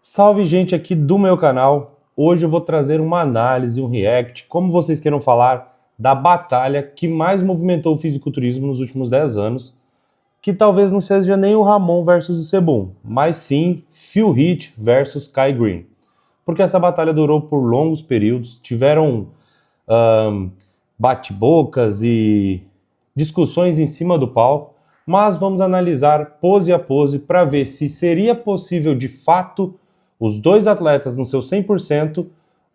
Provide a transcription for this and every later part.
Salve, gente aqui do meu canal. Hoje eu vou trazer uma análise, um react, como vocês queiram falar, da batalha que mais movimentou o fisiculturismo nos últimos 10 anos, que talvez não seja nem o Ramon versus o Sebum, mas sim Phil Heath versus Kai Greene. Porque essa batalha durou por longos períodos, tiveram bate-bocas e discussões em cima do palco, mas vamos analisar pose a pose para ver se seria possível de fato os dois atletas no seu 100%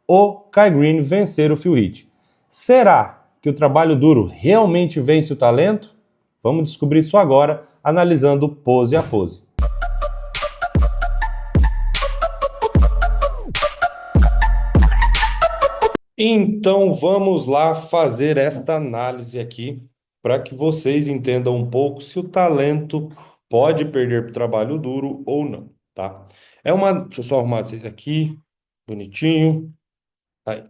ou Kai Greene vencer o Phil Heath. Será que o trabalho duro realmente vence o talento? Vamos descobrir isso agora, analisando pose a pose. Então vamos lá fazer esta análise aqui para que vocês entendam um pouco se o talento pode perder para o trabalho duro ou não, tá? Deixa eu só arrumar isso aqui, bonitinho. Aí.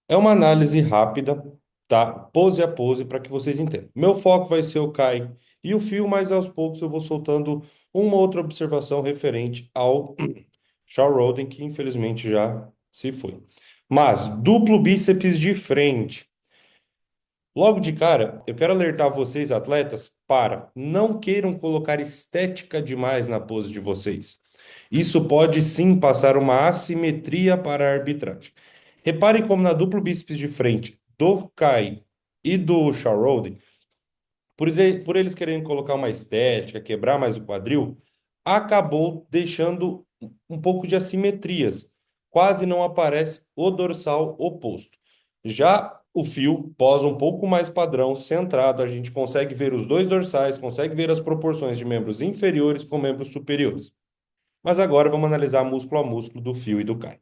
É uma análise rápida, tá? Pose a pose para que vocês entendam. Meu foco vai ser o Kai e o Phil, mas aos poucos eu vou soltando uma outra observação referente ao Shawn Rhoden, que infelizmente já se foi. Mas duplo bíceps de frente. Logo de cara, eu quero alertar vocês, atletas, para não queiram colocar estética demais na pose de vocês. Isso pode sim passar uma assimetria para a arbitragem. Reparem como na duplo bíceps de frente do Kai e do Shawn Rhoden, por eles quererem colocar uma estética, quebrar mais o quadril, acabou deixando um pouco de assimetrias. Quase não aparece o dorsal oposto. Já o fio posa um pouco mais padrão, centrado, a gente consegue ver os dois dorsais, consegue ver as proporções de membros inferiores com membros superiores. Mas agora vamos analisar músculo a músculo do fio e do Kai.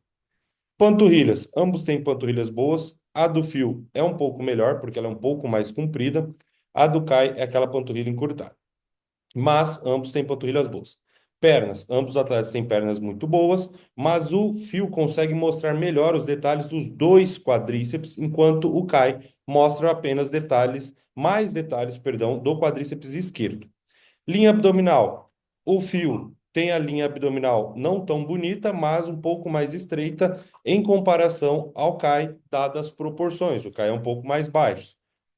Panturrilhas, ambos têm panturrilhas boas. A do fio é um pouco melhor, porque ela é um pouco mais comprida. A do Kai é aquela panturrilha encurtada. Mas ambos têm panturrilhas boas. Pernas, ambos os atletas têm pernas muito boas, mas o fio consegue mostrar melhor os detalhes dos dois quadríceps, enquanto o Kai mostra apenas mais detalhes, perdão, do quadríceps esquerdo. Linha abdominal. O fio tem a linha abdominal não tão bonita, mas um pouco mais estreita em comparação ao Kai, dadas as proporções. O Kai é um pouco mais baixo.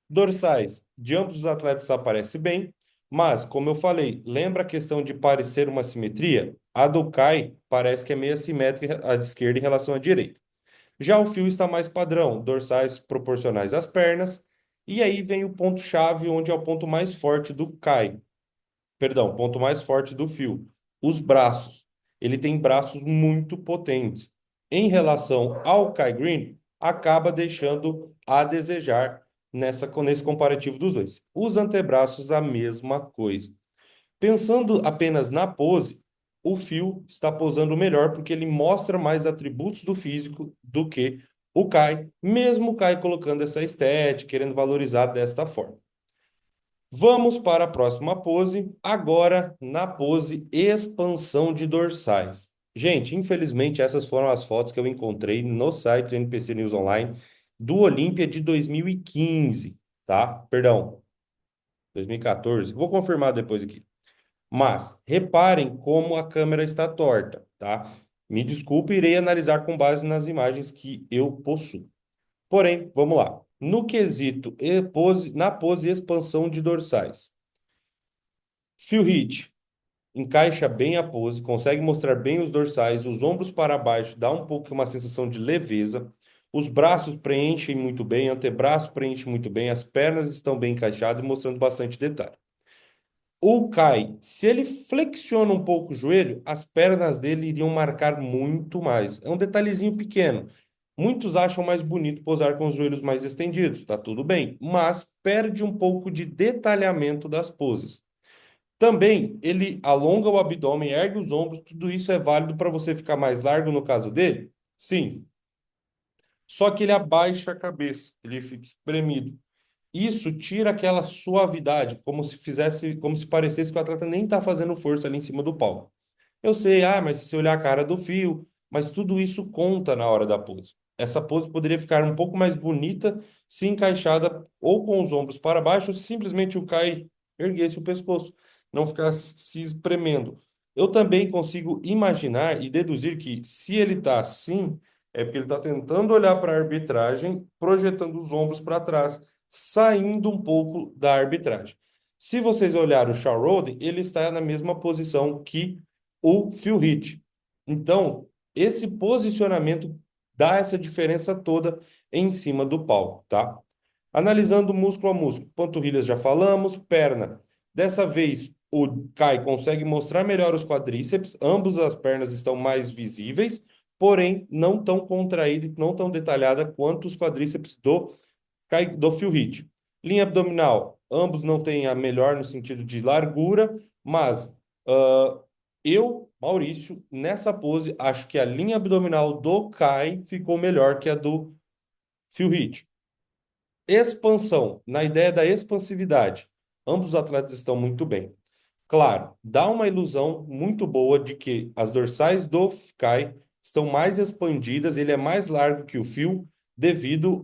Dorsais de ambos os atletas aparece bem, mas, como eu falei, lembra a questão de parecer uma simetria? A do Kai parece que é meio assimétrica a de esquerda em relação à direita. Já o fio está mais padrão, dorsais proporcionais às pernas, e aí vem o ponto-chave, onde é o ponto mais forte do Kai. Perdão, ponto mais forte do fio, os braços. Ele tem braços muito potentes. Em relação ao Kai Greene, acaba deixando a desejar nesse comparativo dos dois. Os antebraços, a mesma coisa. Pensando apenas na pose, o Phil está posando melhor porque ele mostra mais atributos do físico do que o Kai, mesmo o Kai colocando essa estética, querendo valorizar desta forma. Vamos para a próxima pose, agora na pose expansão de dorsais. Gente, infelizmente essas foram as fotos que eu encontrei no site do NPC News Online do Olímpia de 2015, tá? Perdão, 2014. Vou confirmar depois aqui. Mas reparem como a câmera está torta, tá? Me desculpe, irei analisar com base nas imagens que eu possuo. Porém, vamos lá. No quesito na pose expansão de dorsais. Phil Heath encaixa bem a pose, consegue mostrar bem os dorsais, os ombros para baixo, dá um pouco uma sensação de leveza. Os braços preenchem muito bem, antebraço preenche muito bem, as pernas estão bem encaixadas e mostrando bastante detalhe. O Kai, se ele flexiona um pouco o joelho, as pernas dele iriam marcar muito mais. É um detalhezinho pequeno. Muitos acham mais bonito posar com os joelhos mais estendidos, tá tudo bem, mas perde um pouco de detalhamento das poses. Também ele alonga o abdômen, ergue os ombros, tudo isso é válido para você ficar mais largo no caso dele? Sim. Só que ele abaixa a cabeça, ele fica espremido. Isso tira aquela suavidade, como se parecesse que o atleta nem está fazendo força ali em cima do palco. Eu sei, mas se você olhar a cara do fio, mas tudo isso conta na hora da pose. Essa pose poderia ficar um pouco mais bonita se encaixada ou com os ombros para baixo, ou se simplesmente o Kai erguesse o pescoço. não ficar se espremendo. Eu também consigo imaginar e deduzir que se ele está assim, é porque ele está tentando olhar para a arbitragem, projetando os ombros para trás, saindo um pouco da arbitragem. Se vocês olharem o Shawn Rhoden, ele está na mesma posição que o Phil Heath. Então, esse posicionamento dá essa diferença toda em cima do palco, tá? Analisando músculo a músculo, panturrilhas já falamos, perna. Dessa vez, o Kai consegue mostrar melhor os quadríceps, ambas as pernas estão mais visíveis, porém não tão contraída e não tão detalhada quanto os quadríceps do Phil Heath. Linha abdominal, ambos não têm a melhor no sentido de largura, mas ah, eu, Maurício, nessa pose, acho que a linha abdominal do Kai ficou melhor que a do Phil Heath. Expansão, na ideia da expansividade. Ambos os atletas estão muito bem. Claro, dá uma ilusão muito boa de que as dorsais do Kai estão mais expandidas, ele é mais largo que o Phil, devido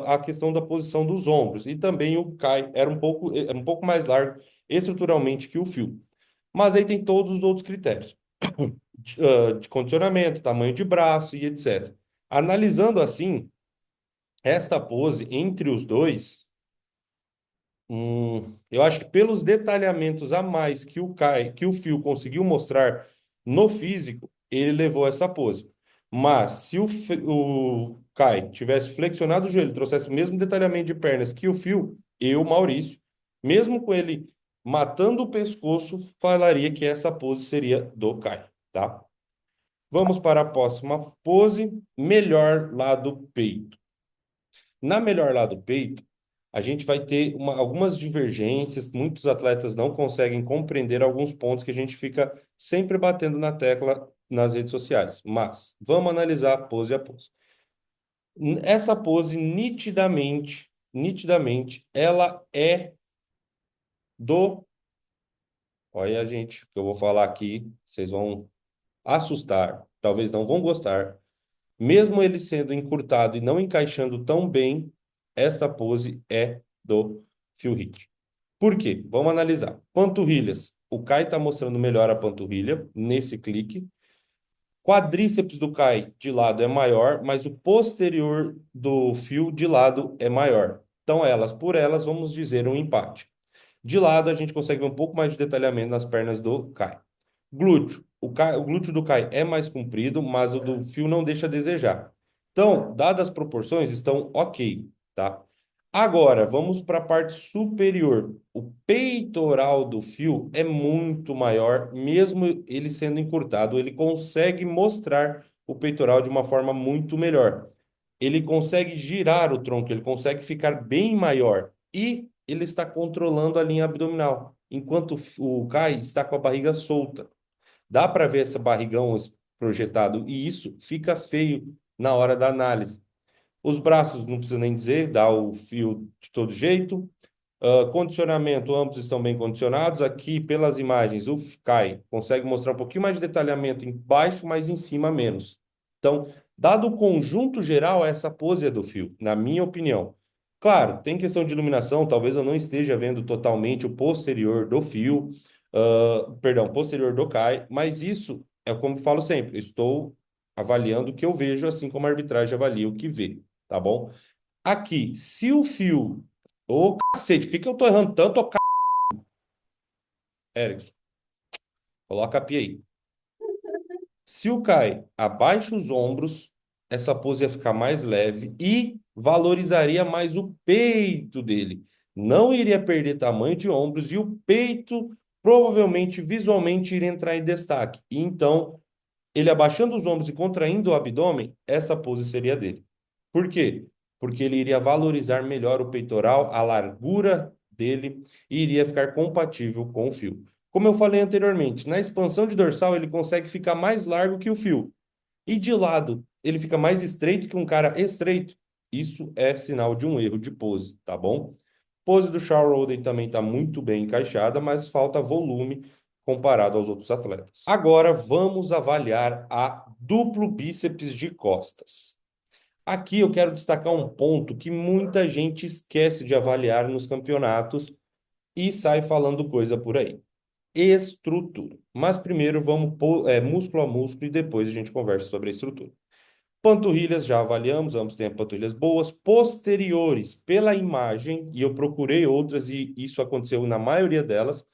à questão da posição dos ombros. E também o Kai era um pouco mais largo estruturalmente que o Phil. Mas aí tem todos os outros critérios de condicionamento, tamanho de braço e etc. Analisando assim, esta pose entre os dois. Eu acho que pelos detalhamentos a mais que o Phil conseguiu mostrar no físico, ele levou essa pose. Mas se o Kai tivesse flexionado o joelho, trouxesse o mesmo detalhamento de pernas que o Phil, eu, Maurício, mesmo com ele matando o pescoço, falaria que essa pose seria do Kai, tá? Vamos para a próxima pose, melhor lado peito. Na melhor lado peito, a gente vai ter algumas divergências, muitos atletas não conseguem compreender alguns pontos que a gente fica sempre batendo na tecla nas redes sociais. Mas vamos analisar pose a pose. Essa pose, nitidamente, ela é do. Olha, gente, o que eu vou falar aqui, vocês vão assustar, talvez não vão gostar. Mesmo ele sendo encurtado e não encaixando tão bem, essa pose é do Phil Heath. Por quê? Vamos analisar. Panturrilhas. O Kai está mostrando melhor a panturrilha nesse clique. Quadríceps do Kai de lado é maior, mas o posterior do fio de lado é maior. Então, elas por elas, vamos dizer um empate. De lado, a gente consegue ver um pouco mais de detalhamento nas pernas do Kai. Glúteo. O glúteo do Kai é mais comprido, mas o do fio não deixa a desejar. Então, dadas as proporções, estão ok, tá? Agora, vamos para a parte superior. O peitoral do fio é muito maior, mesmo ele sendo encurtado, ele consegue mostrar o peitoral de uma forma muito melhor. Ele consegue girar o tronco, ele consegue ficar bem maior e ele está controlando a linha abdominal, enquanto o Kai está com a barriga solta. Dá para ver esse barrigão projetado e isso fica feio na hora da análise. Os braços, não precisa nem dizer, dá o fio de todo jeito. Condicionamento, ambos estão bem condicionados. Aqui, pelas imagens, o Kai consegue mostrar um pouquinho mais de detalhamento embaixo, mas em cima menos. Então, dado o conjunto geral, essa pose é do fio, na minha opinião. Claro, tem questão de iluminação, talvez eu não esteja vendo totalmente o posterior do fio, perdão, posterior do Kai, mas isso é como eu falo sempre, eu estou avaliando o que eu vejo, assim como a arbitragem avalia o que vê, tá bom? Aqui, se o fio. Ô, cacete, por que que eu tô errando tanto, ô, Erickson? Coloca a pia aí. Se o Kai abaixa os ombros, essa pose ia ficar mais leve e valorizaria mais o peito dele. Não iria perder tamanho de ombros e o peito provavelmente visualmente iria entrar em destaque. E então, ele abaixando os ombros e contraindo o abdômen, essa pose seria dele. Por quê? Porque ele iria valorizar melhor o peitoral, a largura dele e iria ficar compatível com o fio. Como eu falei anteriormente, na expansão de dorsal ele consegue ficar mais largo que o fio. E de lado, ele fica mais estreito que um cara estreito. Isso é sinal de um erro de pose, tá bom? Pose do Shawn Rhoden também está muito bem encaixada, mas falta volume comparado aos outros atletas. Agora vamos avaliar a duplo bíceps de costas. Aqui eu quero destacar um ponto que muita gente esquece de avaliar nos campeonatos e sai falando coisa por aí. estrutura. Mas primeiro vamos músculo a músculo e depois a gente conversa sobre a estrutura. Panturrilhas já avaliamos, ambos têm panturrilhas boas. Posteriores, pela imagem, e eu procurei outras e isso aconteceu na maioria delas,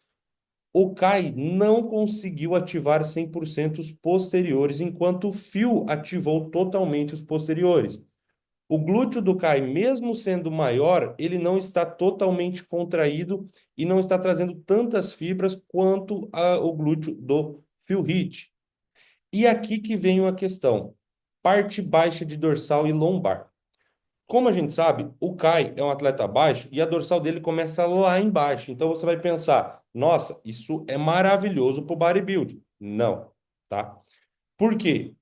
o Kai não conseguiu ativar 100% os posteriores, enquanto o Phil ativou totalmente os posteriores. O glúteo do Kai, mesmo sendo maior, ele não está totalmente contraído e não está trazendo tantas fibras quanto o glúteo do Phil Heath. E aqui que vem uma questão: parte baixa de dorsal e lombar. Como a gente sabe, o Kai é um atleta baixo e a dorsal dele começa lá embaixo. Então você vai pensar, nossa, isso é maravilhoso para o bodybuilding. Não, tá? Por quê?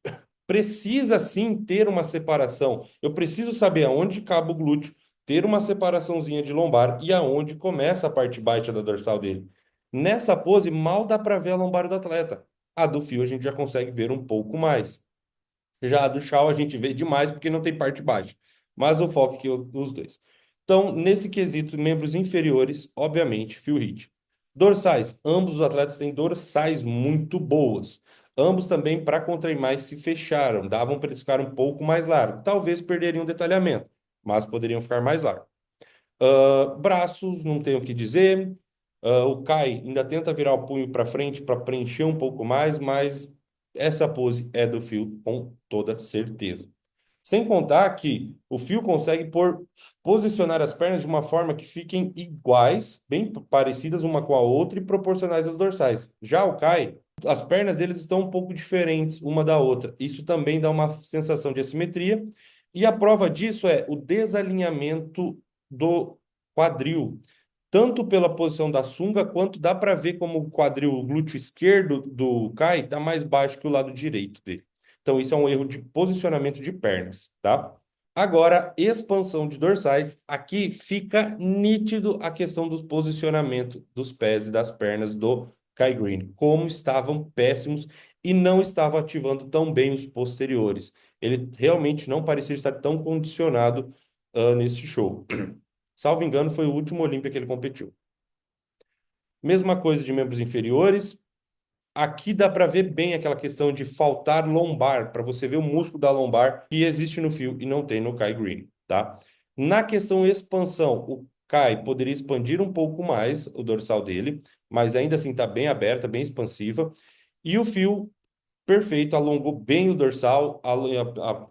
Precisa sim ter uma separação. Eu preciso saber aonde acaba o glúteo, ter uma separaçãozinha de lombar e aonde começa a parte baixa da dorsal dele. Nessa pose, mal dá para ver a lombar do atleta. A do fio a gente já consegue ver um pouco mais. Já a do Shaw a gente vê demais porque não tem parte baixa. Mas o foco aqui é os dois. Então, nesse quesito, membros inferiores, obviamente, Phil Heath. Dorsais, ambos os atletas têm dorsais muito boas. Ambos também, para contrair mais, se fecharam. Davam para eles ficarem um pouco mais largos. Talvez perderiam detalhamento, mas poderiam ficar mais largos. Braços, não tenho o que dizer. O Kai ainda tenta virar o punho para frente para preencher um pouco mais, mas essa pose é do Phil com toda certeza. Sem contar que o Phil consegue posicionar as pernas de uma forma que fiquem iguais, bem parecidas uma com a outra e proporcionais às dorsais. Já o Kai, as pernas deles estão um pouco diferentes uma da outra. Isso também dá uma sensação de assimetria. E a prova disso é o desalinhamento do quadril, tanto pela posição da sunga, quanto dá para ver como o quadril, o glúteo esquerdo do Kai está mais baixo que o lado direito dele. Então, isso é um erro de posicionamento de pernas, tá? Agora, expansão de dorsais. Aqui fica nítido a questão do posicionamento dos pés e das pernas do Kai Green, como estavam péssimos e não estava ativando tão bem os posteriores. Ele realmente não parecia estar tão condicionado nesse show. Salvo engano, foi o último Olímpia que ele competiu. Mesma coisa de membros inferiores. Aqui dá para ver bem aquela questão de faltar lombar, para você ver o músculo da lombar que existe no fio e não tem no Kai Green, tá? Na questão expansão, o Kai poderia expandir um pouco mais o dorsal dele, mas ainda assim está bem aberta, bem expansiva. E o fio perfeito, alongou bem o dorsal,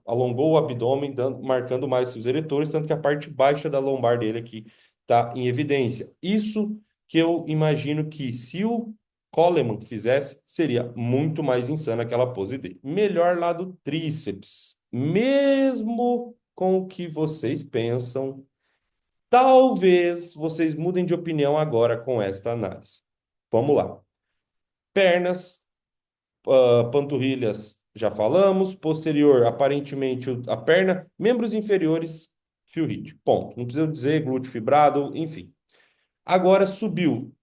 alongou o abdômen, marcando mais seus eretores, tanto que a parte baixa da lombar dele aqui está em evidência. Isso que eu imagino que se o Coleman fizesse, seria muito mais insano aquela pose dele. Melhor lado tríceps. Mesmo com o que vocês pensam, talvez vocês mudem de opinião agora com esta análise. Vamos lá. Pernas, panturrilhas, já falamos. Posterior, aparentemente, a perna. Membros inferiores, fio hit. Ponto. Não precisa dizer glúteo fibrado, enfim. Agora subiu.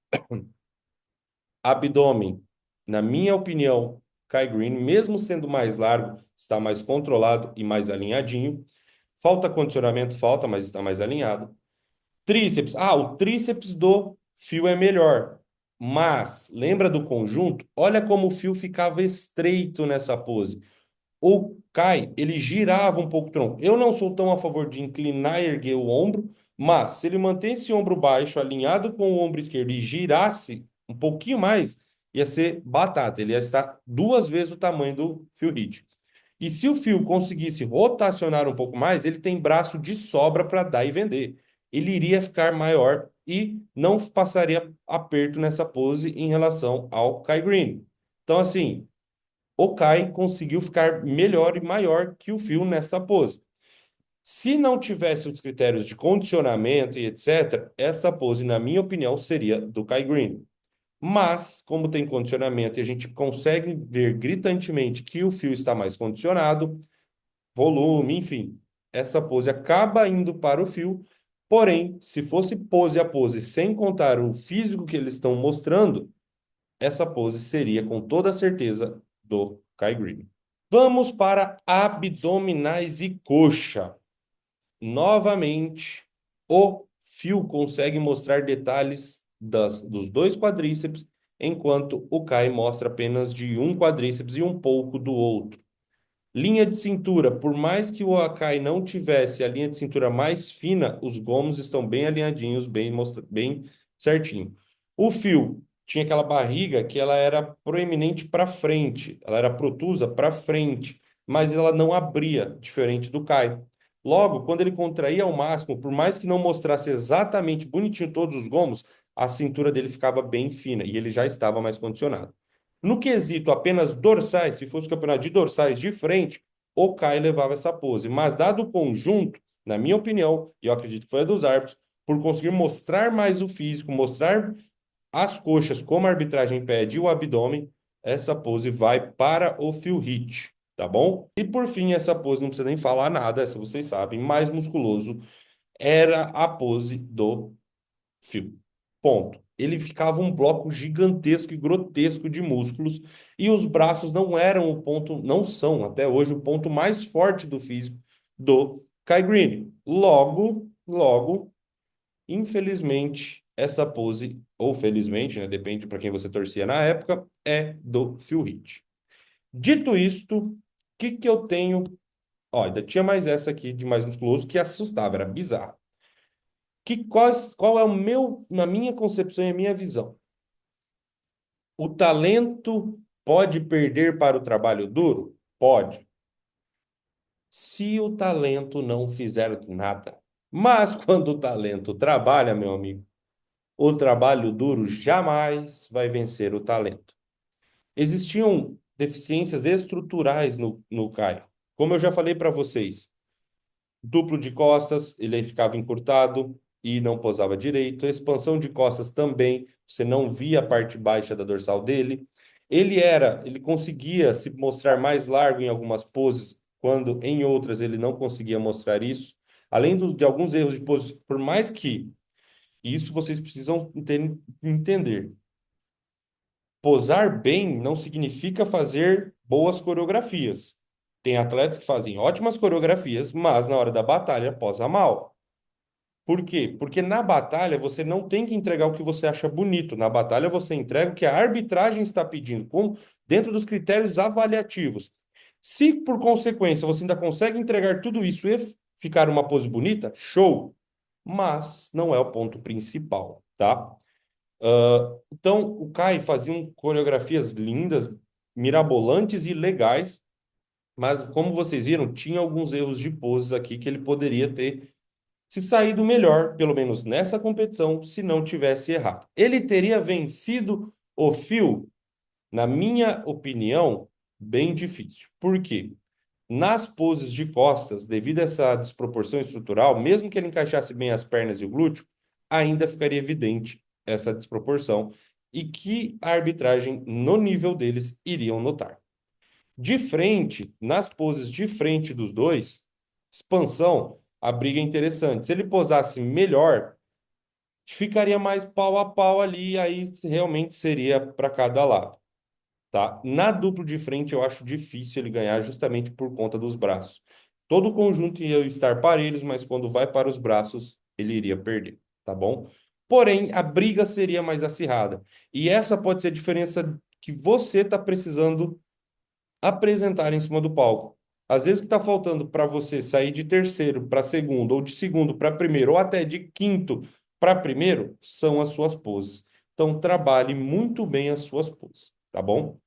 Abdômen. Na minha opinião, Kai Green, mesmo sendo mais largo, está mais controlado e mais alinhadinho. Falta condicionamento, falta, mas está mais alinhado. Tríceps. Ah, o tríceps do fio é melhor. Mas, lembra do conjunto? Olha como o fio ficava estreito nessa pose. O Kai, ele girava um pouco o tronco. Eu não sou tão a favor de inclinar e erguer o ombro, mas se ele mantém esse ombro baixo, alinhado com o ombro esquerdo e girasse um pouquinho mais, ia ser batata. Ele ia estar duas vezes o tamanho do fio hit. E se o fio conseguisse rotacionar um pouco mais, ele tem braço de sobra para dar e vender. Ele iria ficar maior e não passaria aperto nessa pose em relação ao Kai Green. Então, assim, o Kai conseguiu ficar melhor e maior que o Phil nessa pose. Se não tivesse os critérios de condicionamento e etc., essa pose, na minha opinião, seria do Kai Green. Mas, como tem condicionamento e a gente consegue ver gritantemente que o fio está mais condicionado, volume, enfim, essa pose acaba indo para o fio. Porém, se fosse pose a pose, sem contar o físico que eles estão mostrando, essa pose seria com toda certeza do Kai Green. Vamos para abdominais e coxa. Novamente, o fio consegue mostrar detalhes dos dois quadríceps enquanto o Kai mostra apenas de um quadríceps e um pouco do outro. Linha de cintura, por mais que o Akai não tivesse a linha de cintura mais fina, os gomos estão bem alinhadinhos, bem certinho. O fio tinha aquela barriga que ela era proeminente para frente, ela era protusa para frente, mas ela não abria, diferente do Kai. Logo, quando ele contraía ao máximo, por mais que não mostrasse exatamente bonitinho todos os gomos, a cintura dele ficava bem fina e ele já estava mais condicionado. No quesito apenas dorsais, se fosse o campeonato de dorsais de frente, o Kai levava essa pose. Mas dado o conjunto, na minha opinião, e eu acredito que foi a dos árbitros, por conseguir mostrar mais o físico, mostrar as coxas como a arbitragem pede e o abdômen, essa pose vai para o Phil Heath, tá bom? E por fim, essa pose não precisa nem falar nada, essa vocês sabem, mais musculoso era a pose do fio. Ponto. Ele ficava um bloco gigantesco e grotesco de músculos e os braços não eram o ponto, não são até hoje o ponto mais forte do físico do Kai Greene. Logo, infelizmente, essa pose, ou felizmente, né, depende para quem você torcia na época, é do Phil Heath. Dito isto, o que eu tenho? Ó, ainda tinha mais essa aqui de mais musculoso que assustava, era bizarro. Qual é o meu, na minha concepção e a minha visão? O talento pode perder para o trabalho duro? Pode. Se o talento não fizer nada. Mas quando o talento trabalha, meu amigo, o trabalho duro jamais vai vencer o talento. Existiam deficiências estruturais no Caio. Como eu já falei para vocês, duplo de costas, ele ficava encurtado e não posava direito. A expansão de costas também, você não via a parte baixa da dorsal dele. Ele conseguia se mostrar mais largo em algumas poses, quando em outras ele não conseguia mostrar isso. Além de alguns erros de pose, por mais que isso vocês precisam entender. Posar bem não significa fazer boas coreografias. Tem atletas que fazem ótimas coreografias, mas na hora da batalha posa mal. Por quê? Porque na batalha você não tem que entregar o que você acha bonito. Na batalha você entrega o que a arbitragem está pedindo, dentro dos critérios avaliativos. Se por consequência você ainda consegue entregar tudo isso e ficar uma pose bonita, show! Mas não é o ponto principal, tá? Então, o Kai fazia coreografias lindas, mirabolantes e legais, mas como vocês viram, tinha alguns erros de poses aqui que ele poderia ter se saído melhor, pelo menos nessa competição, se não tivesse errado. Ele teria vencido o Phil, na minha opinião, bem difícil. Por quê? Nas poses de costas, devido a essa desproporção estrutural, mesmo que ele encaixasse bem as pernas e o glúteo, ainda ficaria evidente essa desproporção e que a arbitragem, no nível deles, iriam notar. De frente, nas poses de frente dos dois, expansão, a briga é interessante. Se ele posasse melhor, ficaria mais pau a pau ali, aí realmente seria para cada lado, tá? Na duplo de frente, eu acho difícil ele ganhar justamente por conta dos braços. Todo o conjunto ia estar parelhos, mas quando vai para os braços, ele iria perder, tá bom? Porém, a briga seria mais acirrada. E essa pode ser a diferença que você está precisando apresentar em cima do palco. Às vezes o que está faltando para você sair de terceiro para segundo, ou de segundo para primeiro, ou até de quinto para primeiro, são as suas poses. Então, trabalhe muito bem as suas poses, tá bom?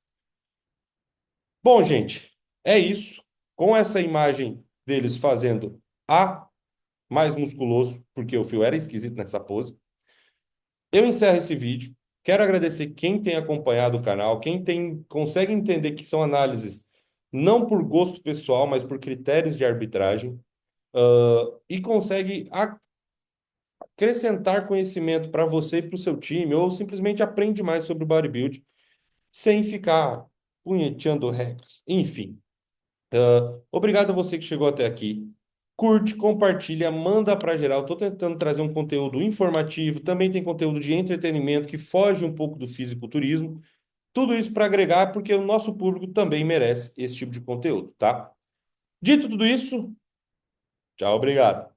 Bom, gente, é isso. Com essa imagem deles fazendo A mais musculoso, porque o fio era esquisito nessa pose, eu encerro esse vídeo. Quero agradecer quem tem acompanhado o canal, consegue entender que são análises não por gosto pessoal, mas por critérios de arbitragem, e consegue acrescentar conhecimento para você e para o seu time, ou simplesmente aprende mais sobre o bodybuilding, sem ficar punheteando regras. Enfim. Obrigado a você que chegou até aqui. Curte, compartilha, manda para geral. Estou tentando trazer um conteúdo informativo, também tem conteúdo de entretenimento que foge um pouco do fisiculturismo. Tudo isso para agregar, porque o nosso público também merece esse tipo de conteúdo, tá? Dito tudo isso, tchau, obrigado.